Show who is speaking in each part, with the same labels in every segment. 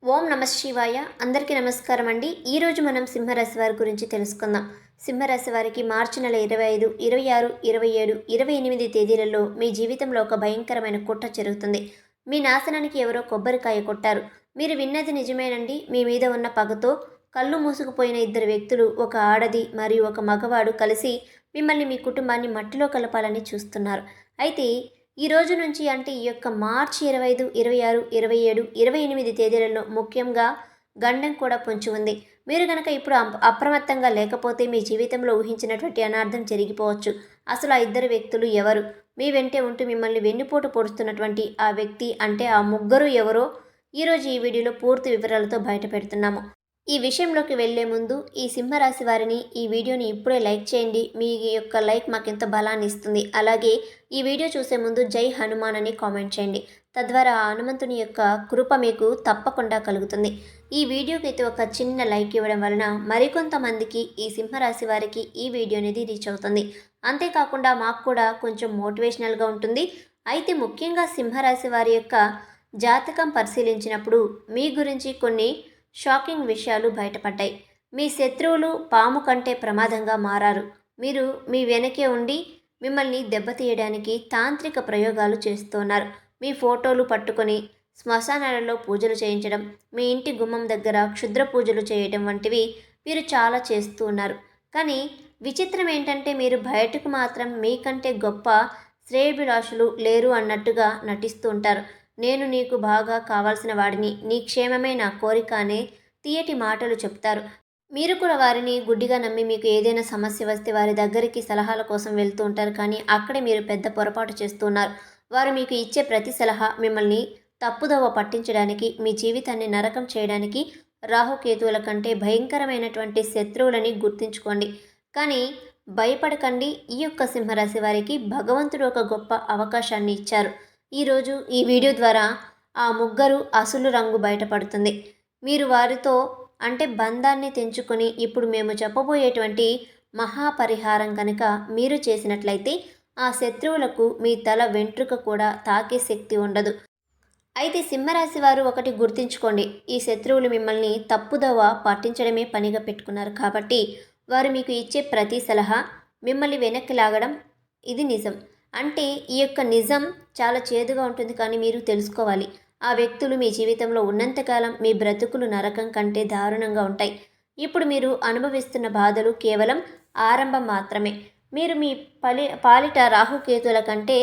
Speaker 1: ఓం నమ శివాయ. అందరికీ నమస్కారం అండి. ఈరోజు మనం సింహరాశి వారి గురించి తెలుసుకుందాం. సింహరాశి వారికి మార్చి నెల 25, 26, 27, 28 తేదీలలో మీ జీవితంలో ఒక భయంకరమైన కుట్ర జరుగుతుంది. మీ నాశనానికి ఎవరో కొబ్బరికాయ కొట్టారు. మీరు విన్నది నిజమేనండి. మీ మీద ఉన్న పగతో కళ్ళు మూసుకుపోయిన ఇద్దరు వ్యక్తులు, ఒక ఆడది మరియు ఒక మగవాడు కలిసి మిమ్మల్ని, మీ కుటుంబాన్ని మట్టిలో కలపాలని చూస్తున్నారు. అయితే ఈ రోజు నుంచి అంటే ఈ యొక్క మార్చి 25, 26, 27, 28 తేదీలలో ముఖ్యంగా గండం కూడా పొంచి ఉంది. మీరు కనుక ఇప్పుడు అప్రమత్తంగా లేకపోతే మీ జీవితంలో ఊహించినటువంటి అనార్థం జరిగిపోవచ్చు. అసలు ఆ ఇద్దరు వ్యక్తులు ఎవరు? మీ వెంటే ఉంటూ మిమ్మల్ని వెన్నుపోటు పొడుస్తున్నటువంటి ఆ వ్యక్తి అంటే ఆ ముగ్గురు ఎవరో ఈరోజు ఈ వీడియోలో పూర్తి వివరాలతో బయటపెడుతున్నాము. ఈ విషయంలోకి వెళ్లే ముందు ఈ సింహరాశి వారిని ఈ వీడియోని ఇప్పుడే లైక్ చేయండి. మీ యొక్క లైక్ మాకెంత బలాన్ని ఇస్తుంది. అలాగే ఈ వీడియో చూసే ముందు జై హనుమాన్ అని కామెంట్ చేయండి. తద్వారా ఆ హనుమంతుని యొక్క కృప మీకు తప్పకుండా కలుగుతుంది. ఈ వీడియోకి అయితే ఒక చిన్న లైక్ ఇవ్వడం వలన మరికొంతమందికి ఈ సింహరాశి వారికి ఈ వీడియో అనేది రీచ్ అవుతుంది. అంతేకాకుండా మాకు కూడా కొంచెం మోటివేషనల్గా ఉంటుంది. అయితే ముఖ్యంగా సింహరాశి వారి యొక్క జాతకం పరిశీలించినప్పుడు మీ గురించి కొన్ని షాకింగ్ విషయాలు బయటపడ్డాయి. మీ శత్రువులు పాము కంటే ప్రమాదంగా మారారు. మీరు మీ వెనకే ఉండి మిమ్మల్ని దెబ్బతీయడానికి తాంత్రిక ప్రయోగాలు చేస్తున్నారు. మీ ఫోటోలు పట్టుకొని శ్మశానాలలో పూజలు చేయించడం, మీ ఇంటి గుమ్మం దగ్గర క్షుద్ర పూజలు చేయడం వంటివి మీరు చాలా చేస్తూ ఉన్నారు. కానీ విచిత్రం ఏంటంటే మీరు బయటకు మాత్రం మీకంటే గొప్ప శ్రేయభిలాషులు లేరు అన్నట్టుగా నటిస్తూ ఉంటారు. నేను నీకు బాగా కావాల్సిన వాడిని, నీ క్షేమమే నా కోరిక అనే తీయటి మాటలు చెప్తారు. మీరు కూడా వారిని గుడ్డిగా నమ్మి మీకు ఏదైనా సమస్య వస్తే వారి దగ్గరికి సలహాల కోసం వెళ్తూ ఉంటారు. కానీ అక్కడే మీరు పెద్ద పొరపాటు చేస్తున్నారు. వారు మీకు ఇచ్చే ప్రతి సలహా మిమ్మల్ని తప్పుదోవ పట్టించడానికి, మీ జీవితాన్ని నరకం చేయడానికి రాహుకేతువుల కంటే భయంకరమైనటువంటి శత్రువులని గుర్తుంచుకోండి. కానీ భయపడకండి. ఈ యొక్క సింహరాశి వారికి భగవంతుడు ఒక గొప్ప అవకాశాన్ని ఇచ్చారు. ఈరోజు ఈ వీడియో ద్వారా ఆ ముగ్గురు అసలు రంగు బయటపడుతుంది. మీరు వారితో అంటే బంధాన్ని తెంచుకొని ఇప్పుడు మేము చెప్పబోయేటువంటి మహాపరిహారం కనుక మీరు చేసినట్లయితే ఆ శత్రువులకు మీ తల వెంట్రుక కూడా తాకే శక్తి ఉండదు. అయితే సింహరాశి వారు ఒకటి గుర్తుంచుకోండి. ఈ శత్రువులు మిమ్మల్ని తప్పుదోవ పట్టించడమే పనిగా పెట్టుకున్నారు. కాబట్టి వారు మీకు ఇచ్చే ప్రతి సలహా మిమ్మల్ని వెనక్కి లాగడం ఇది నిజం. అంటే ఈ యొక్క నిజం చాలా చేదుగా ఉంటుంది. కానీ మీరు తెలుసుకోవాలి, ఆ వ్యక్తులు మీ జీవితంలో ఉన్నంతకాలం మీ బ్రతుకులు నరకం కంటే దారుణంగా ఉంటాయి. ఇప్పుడు మీరు అనుభవిస్తున్న బాధలు కేవలం ఆరంభం మాత్రమే. మీరు మీ పాలిట రాహుకేతుల కంటే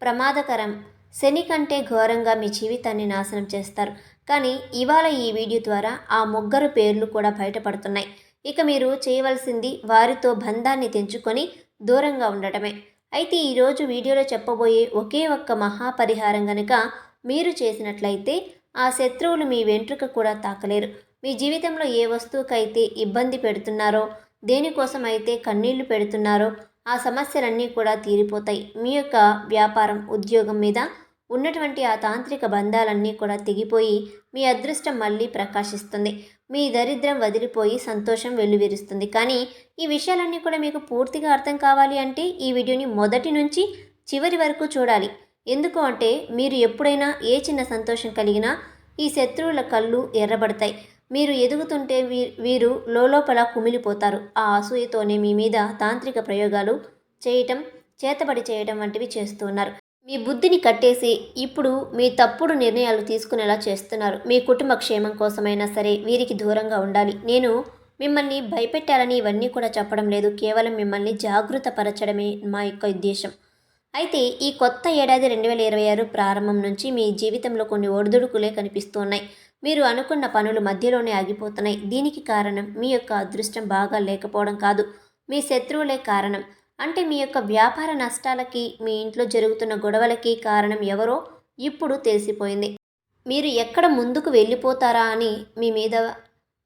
Speaker 1: ప్రమాదకరం, శని కంటే ఘోరంగా మీ జీవితాన్ని నాశనం చేస్తారు. కానీ ఇవాళ ఈ వీడియో ద్వారా ఆ ముగ్గురు పేర్లు కూడా బయటపడుతున్నాయి. ఇక మీరు చేయవలసింది వారితో బంధాన్ని తెంచుకొని దూరంగా ఉండటమే. అయితే ఈరోజు వీడియోలో చెప్పబోయే ఒకే ఒక్క మహాపరిహారం గనుక మీరు చేసినట్లయితే ఆ శత్రువులు మీ వెంట్రుక కూడా తాకలేరు. మీ జీవితంలో ఏ వస్తువుకైతే ఇబ్బంది పెడుతున్నారో, దేనికోసం అయితే కన్నీళ్లు పెడుతున్నారో ఆ సమస్యలన్నీ కూడా తీరిపోతాయి. మీ యొక్క వ్యాపారం, ఉద్యోగం మీద ఉన్నటువంటి ఆ తాంత్రిక బంధాలన్నీ కూడా తెగిపోయి మీ అదృష్టం మళ్ళీ ప్రకాశిస్తుంది. మీ దరిద్రం వదిలిపోయి సంతోషం వెల్లువిరుస్తుంది. కానీ ఈ విషయాలన్నీ కూడా మీకు పూర్తిగా అర్థం కావాలి అంటే ఈ వీడియోని మొదటి నుంచి చివరి వరకు చూడాలి. ఎందుకు అంటే మీరు ఎప్పుడైనా ఏ చిన్న సంతోషం కలిగినా ఈ శత్రువుల కళ్ళు ఎర్రబడతాయి. మీరు ఎదుగుతుంటే వీరు లోపల కుమిలిపోతారు. ఆ అసూయతోనే మీ మీద తాంత్రిక ప్రయోగాలు చేయటం, చేతబడి చేయడం వంటివి చేస్తూ ఉన్నారు. మీ బుద్ధిని కట్టేసి ఇప్పుడు మీ తప్పుడు నిర్ణయాలు తీసుకునేలా చేస్తున్నారు. మీ కుటుంబ క్షేమం కోసమైనా సరే వీరికి దూరంగా ఉండాలి. నేను మిమ్మల్ని భయపెట్టాలని ఇవన్నీ కూడా చెప్పడం లేదు. కేవలం మిమ్మల్ని జాగృత పరచడమే మా యొక్క ఉద్దేశం. అయితే ఈ కొత్త ఏడాది 2026 ప్రారంభం నుంచి మీ జీవితంలో కొన్ని ఒడిదుడుకులే కనిపిస్తున్నాయి. మీరు అనుకున్న పనులు మధ్యలోనే ఆగిపోతున్నాయి. దీనికి కారణం మీ యొక్క అదృష్టం బాగా లేకపోవడం కాదు, మీ శత్రువులే కారణం. అంటే మీ యొక్క వ్యాపార నష్టాలకి, మీ ఇంట్లో జరుగుతున్న గొడవలకి కారణం ఎవరో ఇప్పుడు తెలిసిపోయింది. మీరు ఎక్కడ ముందుకు వెళ్ళిపోతారా అని మీ మీద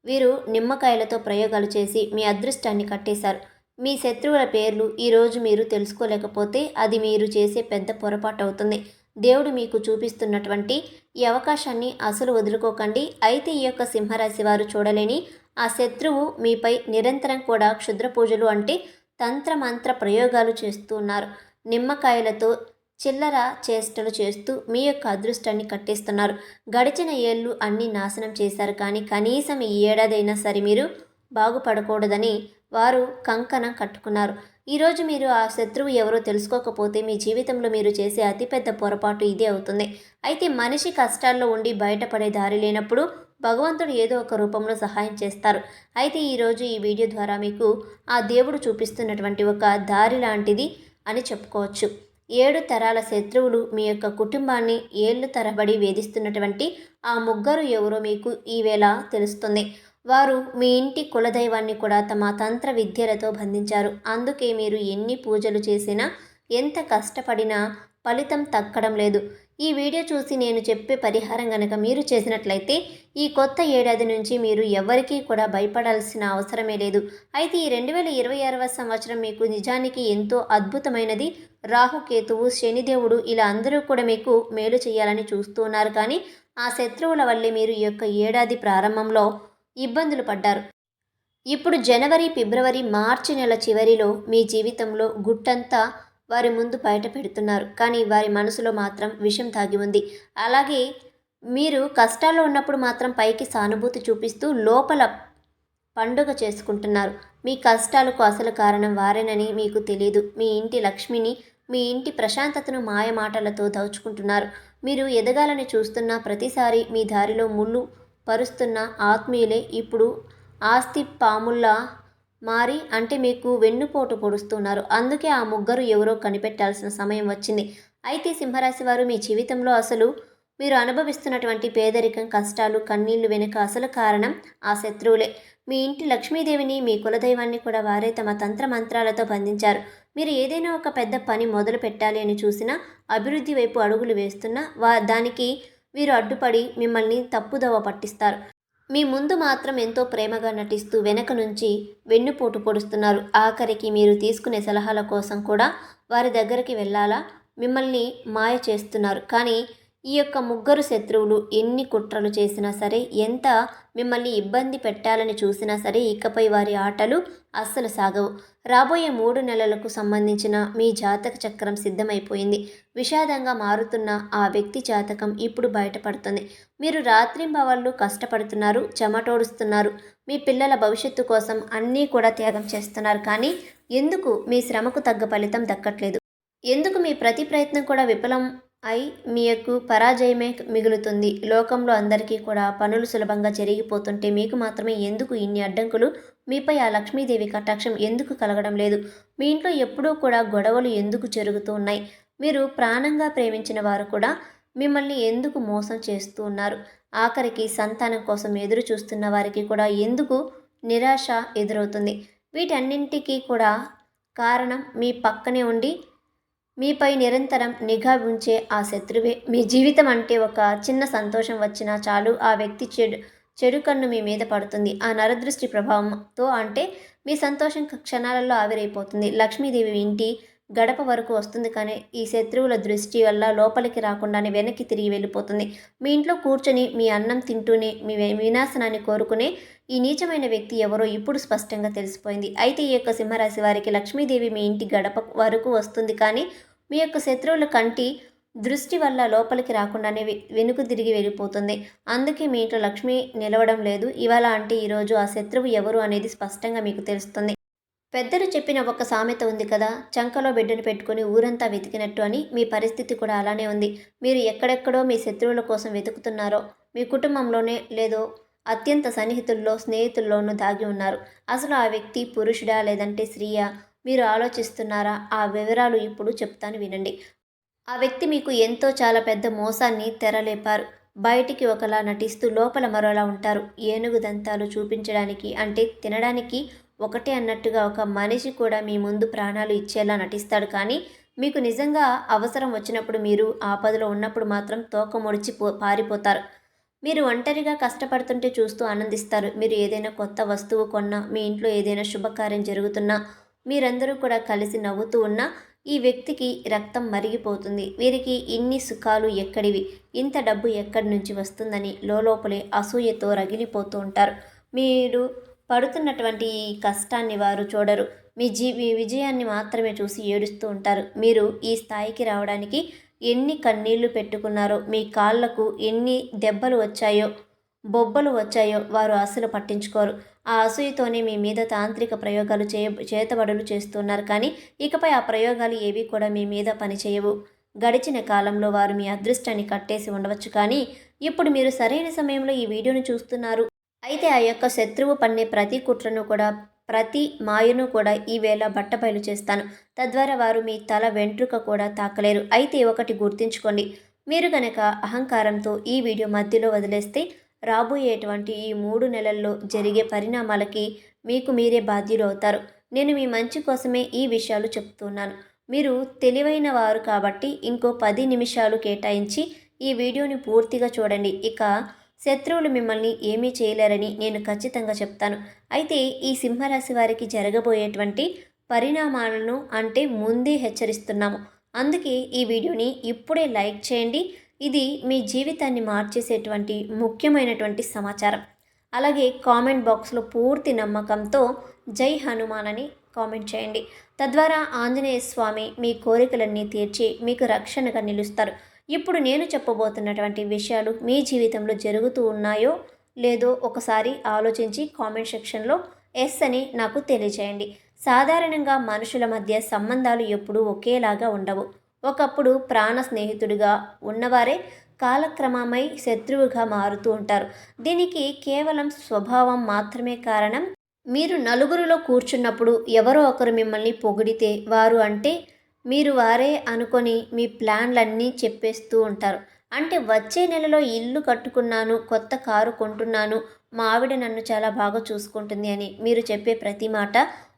Speaker 1: వీరు నిమ్మకాయలతో ప్రయోగాలు చేసి మీ అదృష్టాన్ని కట్టేశారు. మీ శత్రువుల పేర్లు ఈరోజు మీరు తెలుసుకోలేకపోతే అది మీరు చేసే పెద్ద పొరపాటు అవుతుంది. దేవుడు మీకు చూపిస్తున్నటువంటి ఈ అవకాశాన్ని అసలు వదులుకోకండి. అయితే ఈ యొక్క సింహరాశి వారు చూడలేని ఆ శత్రువు మీపై నిరంతరం కూడా క్షుద్ర పూజలు అంటే తంత్రమంత్ర ప్రయోగాలు చేస్తూ ఉన్నారు. నిమ్మకాయలతో చిల్లర చేష్టలు చేస్తూ మీ యొక్క అదృష్టాన్ని కట్టేస్తున్నారు. గడిచిన ఏళ్ళు అన్నీ నాశనం చేశారు, కానీ కనీసం ఈ ఏడాదైనా సరే మీరు బాగుపడకూడదని వారు కంకణం కట్టుకున్నారు. ఈరోజు మీరు ఆ శత్రువు ఎవరో తెలుసుకోకపోతే మీ జీవితంలో మీరు చేసే అతిపెద్ద పొరపాటు ఇదే అవుతుంది. అయితే మనిషి కష్టాల్లో ఉండి బయటపడే దారి లేనప్పుడు భగవంతుడు ఏదో ఒక రూపంలో సహాయం చేస్తారు. అయితే ఈరోజు ఈ వీడియో ద్వారా మీకు ఆ దేవుడు చూపిస్తున్నటువంటి ఒక దారి లాంటిది అని చెప్పుకోవచ్చు. 7 తరాల శత్రువులు మీ యొక్క కుటుంబాన్ని ఏళ్ల తరబడి వేధిస్తున్నటువంటి ఆ ముగ్గురు ఎవరో మీకు ఈవేళ తెలుస్తుంది. వారు మీ ఇంటి కులదైవాన్ని కూడా తమ తంత్ర విద్యలతో బంధించారు. అందుకే మీరు ఎన్ని పూజలు చేసినా, ఎంత కష్టపడినా ఫలితం దక్కడం లేదు. ఈ వీడియో చూసి నేను చెప్పే పరిహారం గనక మీరు చేసినట్లయితే ఈ కొత్త ఏడాది నుంచి మీరు ఎవరికీ కూడా భయపడాల్సిన అవసరమే లేదు. అయితే ఈ 2026వ సంవత్సరం మీకు నిజానికి ఎంతో అద్భుతమైనది. రాహుకేతువు, శనిదేవుడు ఇలా అందరూ కూడా మీకు మేలు చేయాలని చూస్తూ ఉన్నారు, కానీ ఆ శత్రువుల వల్లే మీరు ఈ యొక్క ఏడాది ప్రారంభంలో ఇబ్బందులు పడ్డారు. ఇప్పుడు జనవరి, ఫిబ్రవరి, మార్చి నెల చివరిలో మీ జీవితంలో గుట్టంతా వారి ముందు బయట పెడుతున్నారు, కానీ వారి మనసులో మాత్రం విషం దాగి ఉంది. అలాగే మీరు కష్టాల్లో ఉన్నప్పుడు మాత్రం పైకి సానుభూతి చూపిస్తూ లోపల పండుగ చేసుకుంటున్నారు. మీ కష్టాలకు అసలు కారణం వారేనని మీకు తెలియదు. మీ ఇంటి లక్ష్మిని, మీ ఇంటి ప్రశాంతతను మాయమాటలతో దోచుకుంటున్నారు. మీరు ఎదగాలని చూస్తున్న ప్రతిసారి మీ దారిలో ముళ్ళు పరుస్తున్న ఆత్మీయులే ఇప్పుడు ఆస్తి పాముల్లా మారి అంటే మీకు వెన్నుపోటు పొడుస్తున్నారు. అందుకే ఆ ముగ్గురు ఎవరో కనిపెట్టాల్సిన సమయం వచ్చింది. అయితే సింహరాశి వారు, మీ జీవితంలో అసలు మీరు అనుభవిస్తున్నటువంటి పేదరికం, కష్టాలు, కన్నీళ్లు వెనుక అసలు కారణం ఆ శత్రువులే. మీ ఇంటి లక్ష్మీదేవిని, మీ కులదైవాన్ని కూడా వారే తమ తంత్ర మంత్రాలతో బంధించారు. మీరు ఏదైనా ఒక పెద్ద పని మొదలు పెట్టాలి అని చూసినా, అభివృద్ధి వైపు అడుగులు వేస్తున్నా దానికి వీరు అడ్డుపడి మిమ్మల్ని తప్పుదోవ పట్టిస్తారు. మీ ముందు మాత్రం ఎంతో ప్రేమగా నటిస్తూ వెనక నుంచి వెన్నుపోటు పొడుస్తున్నారు. ఆఖరికి మీరు తీసుకునే సలహాల కోసం కూడా వారి దగ్గరికి వెళ్ళాలా మిమ్మల్ని మాయ చేస్తున్నారు. కానీ ఈ యొక్క ముగ్గురు శత్రువులు ఎన్ని కుట్రలు చేసినా సరే, ఎంత మిమ్మల్ని ఇబ్బంది పెట్టాలని చూసినా సరే, ఇకపై వారి ఆటలు అస్సలు సాగవు. రాబోయే 3 నెలలకు సంబంధించిన మీ జాతక చక్రం సిద్ధమైపోయింది. విషాదంగా మారుతున్న ఆ వ్యక్తి జాతకం ఇప్పుడు బయటపడుతుంది. మీరు రాత్రింబవళ్ళు కష్టపడుతున్నారు, చెమటోడుస్తున్నారు, మీ పిల్లల భవిష్యత్తు కోసం అన్నీ కూడా త్యాగం చేస్తున్నారు, కానీ ఎందుకు మీ శ్రమకు తగ్గ ఫలితం దక్కట్లేదు? ఎందుకు మీ ప్రతి ప్రయత్నం కూడా విఫలం అయి మీకు పరాజయమే మిగులుతుంది? లోకంలో అందరికీ కూడా పనులు సులభంగా జరిగిపోతుంటే మీకు మాత్రమే ఎందుకు ఇన్ని అడ్డంకులు? మీపై ఆ లక్ష్మీదేవి కటాక్షం ఎందుకు కలగడం లేదు? మీ ఇంట్లో ఎప్పుడూ కూడా గొడవలు ఎందుకు జరుగుతూ ఉన్నాయి? మీరు ప్రాణంగా ప్రేమించిన వారు కూడా మిమ్మల్ని ఎందుకు మోసం చేస్తూ ఉన్నారు? ఆఖరికి సంతానం కోసం ఎదురు చూస్తున్న వారికి కూడా ఎందుకు నిరాశ ఎదురవుతుంది? వీటన్నింటికీ కూడా కారణం మీ పక్కనే ఉండి మీపై నిరంతరం నిఘా ఉంచే ఆ శత్రువే. మీ జీవితం అంటే ఒక చిన్న సంతోషం వచ్చినా చాలు, ఆ వ్యక్తి చెడు కన్ను మీ మీద పడుతుంది. ఆ నరదృష్టి ప్రభావంతో అంటే మీ సంతోషం క్షణాలలో ఆవిరైపోతుంది. లక్ష్మీదేవి ఇంటి గడప వరకు వస్తుంది, కానీ ఈ శత్రువుల దృష్టి వల్ల లోపలికి రాకుండానే వెనక్కి తిరిగి వెళ్ళిపోతుంది. మీ ఇంట్లో కూర్చొని మీ అన్నం తింటూనే మీ వినాశనాన్ని కోరుకునే ఈ నీచమైన వ్యక్తి ఎవరో ఇప్పుడు స్పష్టంగా తెలిసిపోయింది. అయితే ఈ యొక్క సింహరాశి వారికి లక్ష్మీదేవి మీ ఇంటి గడప వరకు వస్తుంది, కానీ మీ యొక్క శత్రువుల కంటి దృష్టి వల్ల లోపలికి రాకుండానే వెనుక తిరిగి వెళ్ళిపోతుంది. అందుకే మీ ఇంట్లో లక్ష్మి నిలవడం లేదు. ఇవాళ అంటే ఈరోజు ఆ శత్రువు ఎవరు అనేది స్పష్టంగా మీకు తెలుస్తుంది. పెద్దలు చెప్పిన ఒక సామెత ఉంది కదా, చంకలో బిడ్డను పెట్టుకుని ఊరంతా వెతికినట్టు అని. మీ పరిస్థితి కూడా అలానే ఉంది. మీరు ఎక్కడెక్కడో మీ శత్రువుల కోసం వెతుకుతున్నారో, మీ కుటుంబంలోనే లేదో అత్యంత సన్నిహితుల్లో, స్నేహితుల్లోనూ దాగి ఉన్నారు. అసలు ఆ వ్యక్తి పురుషుడా లేదంటే స్త్రీయా మీరు ఆలోచిస్తున్నారా? ఆ వివరాలు ఇప్పుడు చెప్తాను వినండి. ఆ వ్యక్తి మీకు ఎంతో చాలా పెద్ద మోసాన్ని తెరలేపారు. బయటికి ఒకలా నటిస్తూ లోపల మరోలా ఉంటారు. ఏనుగు దంతాలు చూపించడానికి అంటే తినడానికి ఒకటే అన్నట్టుగా ఒక మనిషి కూడా మీ ముందు ప్రాణాలు ఇచ్చేలా నటిస్తాడు, కానీ మీకు నిజంగా అవసరం వచ్చినప్పుడు, మీరు ఆపదలో ఉన్నప్పుడు మాత్రం తోక ముడిచి పారిపోతారు. మీరు ఒంటరిగా కష్టపడుతుంటే చూస్తూ ఆనందిస్తారు. మీరు ఏదైనా కొత్త వస్తువు కొన్నా, మీ ఇంట్లో ఏదైనా శుభకార్యం జరుగుతున్నా, మీరందరూ కూడా కలిసి నవ్వుతూ ఉన్న ఈ వ్యక్తికి రక్తం మరిగిపోతుంది. వీరికి ఇన్ని సుఖాలు ఎక్కడివి, ఇంత డబ్బు ఎక్కడి నుంచి వస్తుందని లోపలే అసూయతో రగిలిపోతూ ఉంటారు. మీరు పడుతున్నటువంటి ఈ కష్టాన్ని వారు చూడరు. మీ విజయాన్ని మాత్రమే చూసి ఏడుస్తూ ఉంటారు. మీరు ఈ స్థాయికి రావడానికి ఎన్ని కన్నీళ్లు పెట్టుకున్నారో, మీ కాళ్ళకు ఎన్ని దెబ్బలు వచ్చాయో, బొబ్బలు వచ్చాయో వారు అస్సలు పట్టించుకోరు. ఆ అసూయతోనే మీ మీద తాంత్రిక ప్రయోగాలు చేతబడులు చేస్తున్నారు. కానీ ఇకపై ఆ ప్రయోగాలు ఏవి కూడా మీ మీద పనిచేయవు. గడిచిన కాలంలో వారు మీ అదృష్టాన్ని కట్టేసి ఉండవచ్చు, కానీ ఇప్పుడు మీరు సరైన సమయంలో ఈ వీడియోను చూస్తున్నారు. అయితే ఆ యొక్క శత్రువు పన్నే ప్రతి కుట్రను కూడా, ప్రతి మాయను కూడా ఈవేళ బట్టబయలు చేస్తాను. తద్వారా వారు మీ తల వెంట్రుక కూడా తాకలేరు. అయితే ఒకటి గుర్తుంచుకోండి, మీరు గనక అహంకారంతో ఈ వీడియో మధ్యలో వదిలేస్తే రాబోయేటువంటి ఈ 3 నెలల్లో జరిగే పరిణామాలకి మీకు మీరే బాధ్యులు అవుతారు. నేను మీ మంచి కోసమే ఈ విషయాలు చెప్తున్నాను. మీరు తెలివైన వారు కాబట్టి ఇంకో 10 నిమిషాలు కేటాయించి ఈ వీడియోని పూర్తిగా చూడండి. ఇక శత్రువులు మిమ్మల్ని ఏమీ చేయలేరని నేను ఖచ్చితంగా చెప్తాను. అయితే ఈ సింహరాశి వారికి జరగబోయేటువంటి పరిణామాలను అంటే ముందే హెచ్చరిస్తున్నాము. అందుకే ఈ వీడియోని ఇప్పుడే లైక్ చేయండి. ఇది మీ జీవితాన్ని మార్చేసేటువంటి ముఖ్యమైనటువంటి సమాచారం. అలాగే కామెంట్ బాక్స్లో పూర్తి నమ్మకంతో జై హనుమాన్ అని కామెంట్ చేయండి. తద్వారా ఆంజనేయ స్వామి మీ కోరికలన్నీ తీర్చి మీకు రక్షణగా నిలుస్తారు. ఇప్పుడు నేను చెప్పబోతున్నటువంటి విషయాలు మీ జీవితంలో జరుగుతూ ఉన్నాయో లేదో ఒకసారి ఆలోచించి కామెంట్ సెక్షన్లో ఎస్ అని నాకు తెలియజేయండి. సాధారణంగా మనుషుల మధ్య సంబంధాలు ఎప్పుడూ ఒకేలాగా ఉండవు. ఒకప్పుడు ప్రాణ స్నేహితుడిగా ఉన్నవారే కాలక్రమమై శత్రువుగా మారుతూ ఉంటారు. దీనికి కేవలం స్వభావం మాత్రమే కారణం. మీరు నలుగురిలో కూర్చున్నప్పుడు ఎవరో ఒకరు మిమ్మల్ని పొగిడితే వారు అంటే మీరు వారే అనుకొని మీ ప్లాన్లన్నీ చెప్పేస్తూ ఉంటారు. అంటే వచ్చే నెలలో ఇల్లు కట్టుకున్నాను, కొత్త కారు కొంటున్నాను, మా ఆవిడ నన్ను చాలా బాగా చూసుకుంటుంది అని మీరు చెప్పే ప్రతి మాట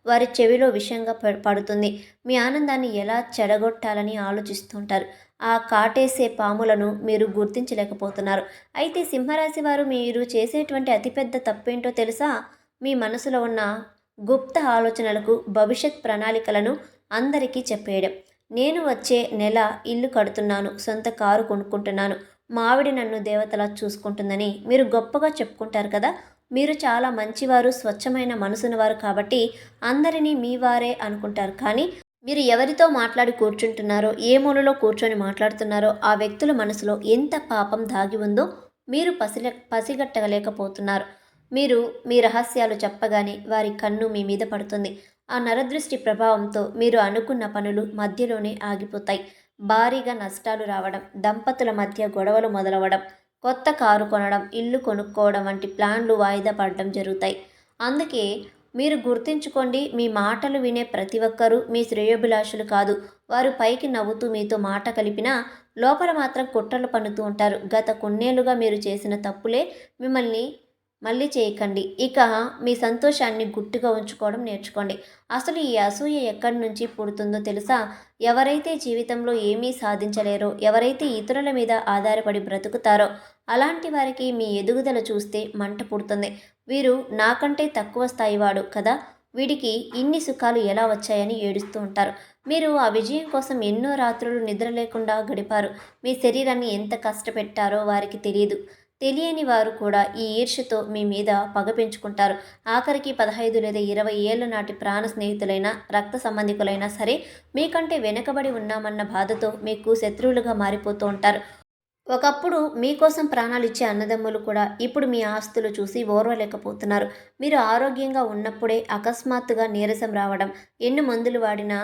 Speaker 1: వారి చెవిలో విషంగా పడుతుంది. మీ ఆనందాన్ని ఎలా చెడగొట్టాలని ఆలోచిస్తుంటారు. ఆ కాటేసే పాములను మీరు గుర్తించలేకపోతున్నారు. అయితే సింహరాశి వారు మీరు చేసేటువంటి అతిపెద్ద తప్పేంటో తెలుసా? మీ మనసులో ఉన్న గుప్త ఆలోచనలకు భవిష్యత్ ప్రణాళికలను అందరికీ చెప్పేయడం. నేను వచ్చే నెల ఇల్లు కడుతున్నాను, సొంత కారు కొనుక్కుంటున్నాను, మా ఆవిడ నన్ను దేవతలా చూసుకుంటుందని మీరు గొప్పగా చెప్పుకుంటారు కదా. మీరు చాలా మంచివారు, స్వచ్ఛమైన మనసున్నవారు కాబట్టి అందరినీ మీ వారే అనుకుంటారు. కానీ మీరు ఎవరితో మాట్లాడి కూర్చుంటున్నారో, ఏ మూలలో కూర్చొని మాట్లాడుతున్నారో ఆ వ్యక్తుల మనసులో ఎంత పాపం దాగి ఉందో మీరు పసిగట్టలేకపోతున్నారు. మీరు మీ రహస్యాలు చెప్పగానే వారి కన్ను మీ మీద పడుతుంది. ఆ నరదృష్టి ప్రభావంతో మీరు అనుకున్న పనులు మధ్యలోనే ఆగిపోతాయి. భారీగా నష్టాలు రావడం, దంపతుల మధ్య గొడవలు మొదలవడం, కొత్త కారు కొనడం, ఇల్లు కొనుక్కోవడం వంటి ప్లాన్లు వాయిదా పడడం జరుగుతాయి. అందుకే మీరు గుర్తుంచుకోండి, మీ మాటలు వినే ప్రతి ఒక్కరూ మీ శ్రేయోభిలాషులు కాదు. వారు పైకి నవ్వుతూ మీతో మాట కలిపినా లోపల మాత్రం కుట్రలు పన్నుతూ ఉంటారు. గత కొన్నేళ్లుగా మీరు చేసిన తప్పులే మిమ్మల్ని మళ్ళీ చేయకండి. ఇక మీ సంతోషాన్ని గుట్టుగా ఉంచుకోవడం నేర్చుకోండి. అసలు ఈ అసూయ ఎక్కడి నుంచి పుడుతుందో తెలుసా? ఎవరైతే జీవితంలో ఏమీ సాధించలేరో, ఎవరైతే ఇతరుల మీద ఆధారపడి బ్రతుకుతారో అలాంటి వారికి మీ ఎదుగుదల చూస్తే మంట పుడుతుంది. వీరు నాకంటే తక్కువ స్థాయివాడు కదా, వీడికి ఇన్ని సుఖాలు ఎలా వచ్చాయని ఏడుస్తూ ఉంటారు. మీరు ఆ విజయం కోసం ఎన్నో రాత్రులు నిద్ర లేకుండా గడిపారు. మీ శరీరాన్ని ఎంత కష్టపెట్టారో వారికి తెలియదు. తెలియని వారు కూడా ఈ ఈర్ష్యతో మీ మీద పగ పెంచుకుంటారు. ఆఖరికి 15 లేదా 20 ఏళ్ల నాటి ప్రాణ స్నేహితులైనా, రక్త సంబంధికులైనా సరే మీకంటే వెనకబడి ఉన్నామన్న బాధతో మీకు శత్రువులుగా మారిపోతూ ఉంటారు. ఒకప్పుడు మీకోసం ప్రాణాలిచ్చే అన్నదమ్ములు కూడా ఇప్పుడు మీ ఆస్తులు చూసి ఓర్వలేకపోతున్నారు. మీరు ఆరోగ్యంగా ఉన్నప్పుడే అకస్మాత్తుగా నీరసం రావడం, ఎన్ని మందులు వాడినా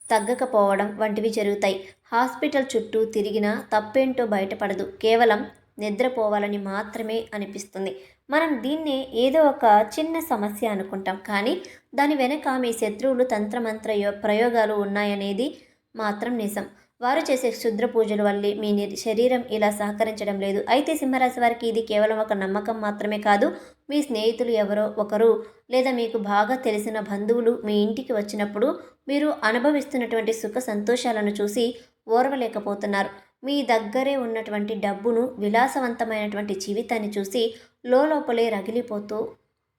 Speaker 1: తగ్గకపోవడం వంటివి జరుగుతాయి. హాస్పిటల్ చుట్టూ తిరిగినా తప్పేంటో బయటపడదు. కేవలం నిద్రపోవాలని మాత్రమే అనిపిస్తుంది. మనం దీన్నే ఏదో ఒక చిన్న సమస్య అనుకుంటాం, కానీ దాని వెనక మీ శత్రువులు తంత్రమంత్ర ప్రయోగాలు ఉన్నాయనేది మాత్రం నిజం. వారు చేసే క్షుద్ర పూజల వల్లే మీ శరీరం ఇలా సహకరించడం లేదు. అయితే సింహరాశి వారికి ఇది కేవలం ఒక నమ్మకం మాత్రమే కాదు. మీ స్నేహితులు ఎవరో ఒకరు లేదా మీకు బాగా తెలిసిన బంధువులు మీ ఇంటికి వచ్చినప్పుడు మీరు అనుభవిస్తున్నటువంటి సుఖ సంతోషాలను చూసి ఓర్వలేకపోతున్నారు. మీ దగ్గరే ఉన్నటువంటి డబ్బును, విలాసవంతమైనటువంటి జీవితాన్ని చూసి లోపలే రగిలిపోతూ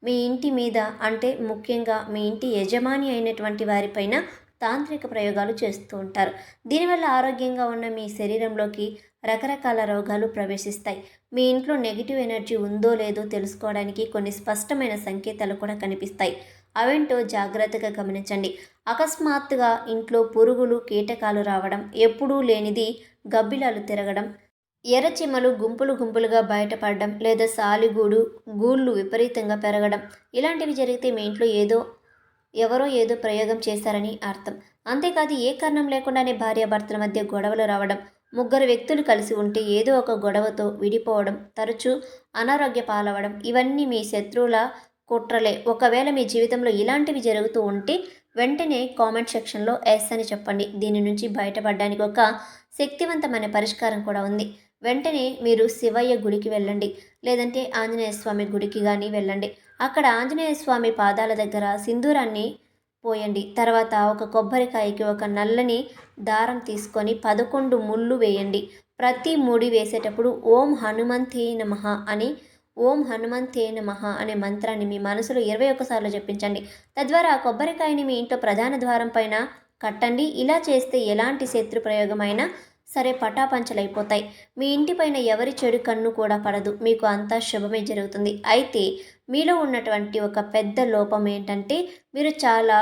Speaker 1: మీ ఇంటి మీద, అంటే ముఖ్యంగా మీ ఇంటి యజమాని అయినటువంటి వారిపైన తాంత్రిక ప్రయోగాలు చేస్తూ ఉంటారు. దీనివల్ల ఆరోగ్యంగా ఉన్న మీ శరీరంలోకి రకరకాల రోగాలు ప్రవేశిస్తాయి. మీ ఇంట్లో నెగిటివ్ ఎనర్జీ ఉందో లేదో తెలుసుకోవడానికి కొన్ని స్పష్టమైన సంకేతాలు కూడా కనిపిస్తాయి. అవేంటో జాగ్రత్తగా గమనించండి. అకస్మాత్తుగా ఇంట్లో పురుగులు, కీటకాలు రావడం, ఎప్పుడూ లేనిది గబ్బిలాలు తిరగడం, ఎర్రచీమలు గుంపులు గుంపులుగా బయటపడడం, లేదా సాలిగూడు గూళ్ళు విపరీతంగా పెరగడం, ఇలాంటివి జరిగితే మీ ఇంట్లో ఎవరో ఏదో ప్రయోగం చేశారని అర్థం. అంతేకాదు ఏ కారణం లేకుండానే భార్యాభర్తల మధ్య గొడవలు రావడం, ముగ్గురు వ్యక్తులు కలిసి ఉంటే ఏదో ఒక గొడవతో విడిపోవడం, తరచూ అనారోగ్య పాలవడం, ఇవన్నీ మీ శత్రువుల కుట్రలే. ఒకవేళ మీ జీవితంలో ఇలాంటివి జరుగుతూ ఉంటే వెంటనే కామెంట్ సెక్షన్లో ఎస్ అని చెప్పండి. దీని నుంచి బయటపడడానికి ఒక శక్తివంతమైన పరిష్కారం కూడా ఉంది. వెంటనే మీరు శివయ్య గుడికి వెళ్ళండి, లేదంటే ఆంజనేయ స్వామి గుడికి కానీ వెళ్ళండి. అక్కడ ఆంజనేయ స్వామి పాదాల దగ్గర సింధూరాన్ని పోయండి. తర్వాత ఒక కొబ్బరికాయకి ఒక నల్లని దారం తీసుకొని 11 ముళ్ళు వేయండి. ప్రతి ముడి వేసేటప్పుడు ఓం హనుమంతే నమః అనే మంత్రాన్ని మీ మనసులో 21 సార్లు జపించండి. తద్వారా ఆ కొబ్బరికాయని మీ ఇంట్లో ప్రధాన ద్వారం పైన కట్టండి. ఇలా చేస్తే ఎలాంటి శత్రు ప్రయోగమైనా సరే పటాపంచలైపోతాయి. మీ ఇంటిపైన ఎవరి చెడు కన్ను కూడా పడదు. మీకు అంతా శుభమే జరుగుతుంది. అయితే మీలో ఉన్నటువంటి ఒక పెద్ద లోపం ఏంటంటే మీరు చాలా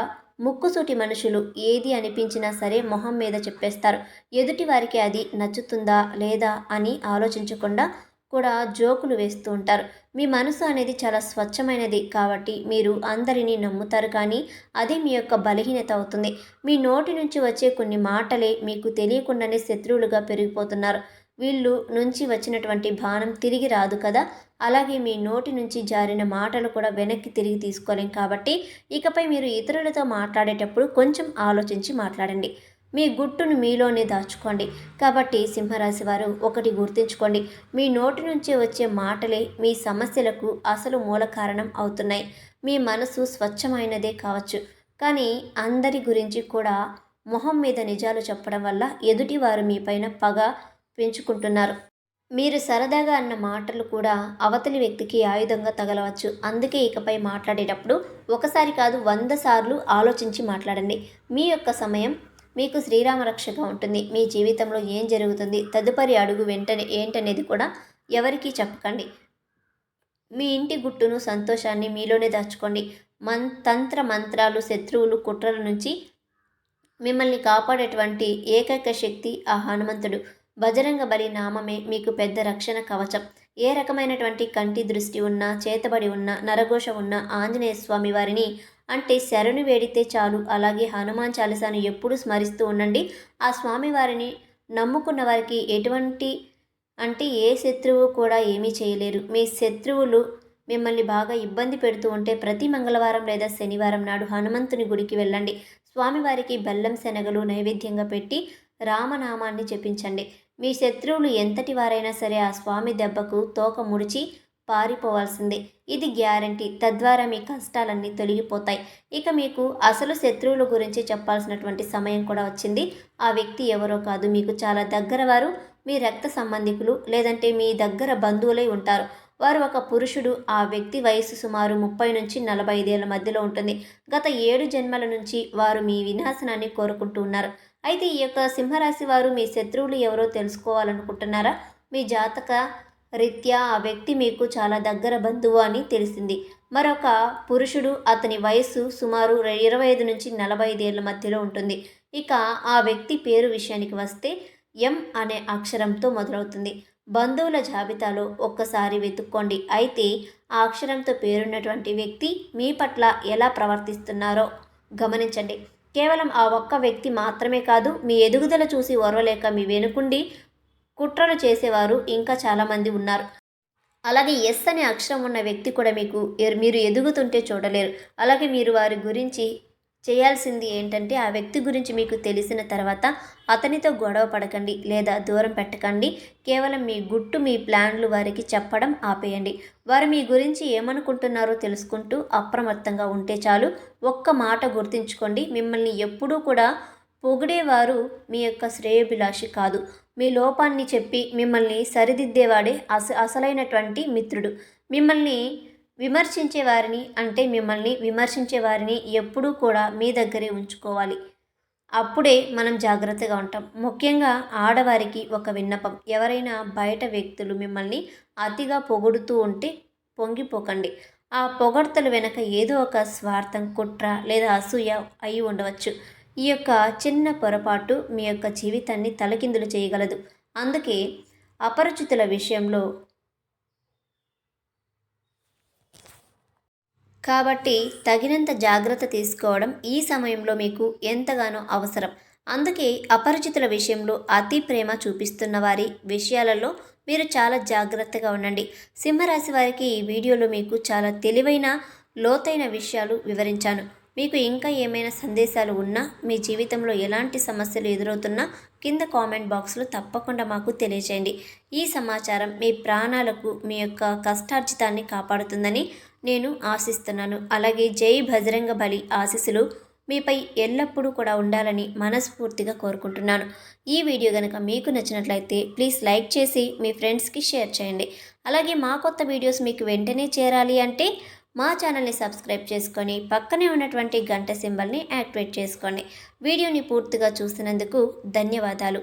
Speaker 1: ముక్కుసూటి మనుషులు. ఏది అనిపించినా సరే మొహం మీద చెప్పేస్తారు. ఎదుటి వారికి అది నచ్చుతుందా లేదా అని ఆలోచించకుండా కూడా జోకులు వేస్తూ ఉంటారు. మీ మనసు అనేది చాలా స్వచ్ఛమైనది కాబట్టి మీరు అందరినీ నమ్ముతారు, కానీ అదే మీ యొక్క బలహీనత అవుతుంది. మీ నోటి నుంచి వచ్చే కొన్ని మాటలే మీకు తెలియకుండానే శత్రువులుగా పెరిగిపోతున్నారు. వీళ్ళు నుంచి వచ్చినటువంటి బాణం తిరిగి రాదు కదా, అలాగే మీ నోటి నుంచి జారిన మాటలు కూడా వెనక్కి తిరిగి తీసుకోలేం. కాబట్టి ఇకపై మీరు ఇతరులతో మాట్లాడేటప్పుడు కొంచెం ఆలోచించి మాట్లాడండి. మీ గుట్టును మీలోనే దాచుకోండి. కాబట్టి సింహరాశి వారు ఒకటి గుర్తుంచుకోండి, మీ నోటి నుంచి వచ్చే మాటలే మీ సమస్యలకు అసలు మూల కారణం అవుతున్నాయి. మీ మనసు స్వచ్ఛమైనదే కావచ్చు, కానీ అందరి గురించి కూడా మొహం మీద నిజాలు చెప్పడం వల్ల ఎదుటివారు మీపైన పగ పెంచుకుంటున్నారు. మీరు సరదాగా అన్న మాటలు కూడా అవతలి వ్యక్తికి ఆయుధంగా తగలవచ్చు. అందుకే ఇకపై మాట్లాడేటప్పుడు ఒకసారి కాదు 100 సార్లు ఆలోచించి మాట్లాడండి. మీ యొక్క సమయం మీకు శ్రీరామరక్షగా ఉంటుంది. మీ జీవితంలో ఏం జరుగుతుంది, తదుపరి అడుగు వెంటనే ఏంటనేది కూడా ఎవరికీ చెప్పకండి. మీ ఇంటి గుట్టును, సంతోషాన్ని మీలోనే దాచుకోండి. తంత్ర మంత్రాలు, శత్రువులు, కుట్రల నుంచి మిమ్మల్ని కాపాడేటువంటి ఏకైక శక్తి ఆ హనుమంతుడు. బజరంగ బలి నామమే మీకు పెద్ద రక్షణ కవచం. ఏ రకమైనటువంటి కంటి దృష్టి ఉన్నా, చేతబడి ఉన్నా, నరఘోష ఉన్నా ఆంజనేయ స్వామి వారిని అంటే శరణు వేడితే చాలు. అలాగే హనుమాన్ చాలీసాను ఎప్పుడూ స్మరిస్తూ ఉండండి. ఆ స్వామివారిని నమ్ముకున్న వారికి ఎటువంటి ఏ శత్రువు కూడా ఏమీ చేయలేరు. మీ శత్రువులు మిమ్మల్ని బాగా ఇబ్బంది పెడుతూ ఉంటే ప్రతి మంగళవారం లేదా శనివారం నాడు హనుమంతుని గుడికి వెళ్ళండి. స్వామివారికి బెల్లం శనగలు నైవేద్యంగా పెట్టి రామనామాన్ని జపించండి. మీ శత్రువులు ఎంతటి వారైనా సరే ఆ స్వామి దెబ్బకు తోక ముడిచి పారిపోవాల్సిందే. ఇది గ్యారంటీ. తద్వారా మీ కష్టాలన్నీ తొలగిపోతాయి. ఇక మీకు అసలు శత్రువుల గురించి చెప్పాల్సినటువంటి సమయం కూడా వచ్చింది. ఆ వ్యక్తి ఎవరో కాదు, మీకు చాలా దగ్గర వారు, మీ రక్త సంబంధికులు, లేదంటే మీ దగ్గర బంధువులై ఉంటారు. వారు ఒక పురుషుడు. ఆ వ్యక్తి వయసు సుమారు 30 నుంచి 45 ఏళ్ల మధ్యలో ఉంటుంది. గత 7 జన్మల నుంచి వారు మీ వినాశనాన్ని కోరుకుంటూ ఉన్నారు. అయితే ఈ యొక్క సింహరాశి వారు మీ శత్రువులు ఎవరో తెలుసుకోవాలనుకుంటున్నారా? మీ జాతక రీత్యా ఆ వ్యక్తి మీకు చాలా దగ్గర బంధువు అని తెలిసింది. మరొక పురుషుడు, అతని వయస్సు సుమారు 25 నుంచి 45 ఏళ్ల మధ్యలో ఉంటుంది. ఇక ఆ వ్యక్తి పేరు విషయానికి వస్తే ఎం అనే అక్షరంతో మొదలవుతుంది. బంధువుల జాబితాలో ఒక్కసారి వెతుక్కోండి. అయితే ఆ అక్షరంతో పేరున్నటువంటి వ్యక్తి మీ పట్ల ఎలా ప్రవర్తిస్తున్నారో గమనించండి. కేవలం ఆ ఒక్క వ్యక్తి మాత్రమే కాదు, మీ ఎదుగుదల చూసి ఓర్వలేక మీ వెనుకుండి కుట్రలు చేసేవారు ఇంకా చాలామంది ఉన్నారు. అలాగే ఎస్ అనే అక్షరం ఉన్న వ్యక్తి కూడా మీరు ఎదుగుతుంటే చూడలేరు. అలాగే మీరు వారి గురించి చేయాల్సింది ఏంటంటే ఆ వ్యక్తి గురించి మీకు తెలిసిన తర్వాత అతనితో గొడవ పడకండి లేదా దూరం పెట్టకండి. కేవలం మీ గుట్టు, మీ ప్లాన్లు వారికి చెప్పడం ఆపేయండి. వారు మీ గురించి ఏమనుకుంటున్నారో తెలుసుకుంటూ అప్రమత్తంగా ఉంటే చాలు. ఒక్క మాట గుర్తుంచుకోండి, మిమ్మల్ని ఎప్పుడూ కూడా పొగిడేవారు మీ యొక్క శ్రేయోభిలాషి కాదు. మీ లోపాన్ని చెప్పి మిమ్మల్ని సరిదిద్దేవాడే అసలైనటువంటి మిత్రుడు. మిమ్మల్ని విమర్శించే వారిని ఎప్పుడూ కూడా మీ దగ్గరే ఉంచుకోవాలి. అప్పుడే మనం జాగ్రత్తగా ఉంటాం. ముఖ్యంగా ఆడవారికి ఒక విన్నపం. ఎవరైనా బయట వ్యక్తులు మిమ్మల్ని అతిగా పొగుడుతూ ఉంటే పొంగిపోకండి. ఆ పొగడ్తలు వెనక ఏదో ఒక స్వార్థం, కుట్ర లేదా అసూయ అయి ఉండవచ్చు. ఈ యొక్క చిన్న పొరపాటు మీ యొక్క జీవితాన్ని తలకిందులు చేయగలదు. అందుకే అపరిచితుల విషయంలో కాబట్టి తగినంత జాగ్రత్త తీసుకోవడం ఈ సమయంలో మీకు ఎంతగానో అవసరం. అందుకే అపరిచితుల విషయంలో అతి ప్రేమ చూపిస్తున్న వారి విషయాలలో మీరు చాలా జాగ్రత్తగా ఉండండి. సింహరాశి వారికి ఈ వీడియోలో మీకు చాలా తెలివైన, లోతైన విషయాలు వివరించాను. మీకు ఇంకా ఏమైనా సందేశాలు ఉన్నా, మీ జీవితంలో ఎలాంటి సమస్యలు ఎదురవుతున్నా కింద కామెంట్ బాక్స్లో తప్పకుండా మాకు తెలియచేయండి. ఈ సమాచారం మీ ప్రాణాలకు, మీ యొక్క కష్టార్జితాన్ని కాపాడుతుందని నేను ఆశిస్తున్నాను. అలాగే జై బజరంగ బలి ఆశీస్సులు మీపై ఎల్లప్పుడూ కూడా ఉండాలని మనస్ఫూర్తిగా కోరుకుంటున్నాను. ఈ వీడియో కనుక మీకు నచ్చినట్లయితే ప్లీజ్ లైక్ చేసి మీ ఫ్రెండ్స్కి షేర్ చేయండి. అలాగే మా కొత్త వీడియోస్ మీకు వెంటనే చేరాలి అంటే మా ఛానల్ని సబ్స్క్రైబ్ చేసుకొని పక్కనే ఉన్నటువంటి గంట సింబల్ని యాక్టివేట్ చేసుకోండి. వీడియోని పూర్తిగా చూసినందుకు ధన్యవాదాలు.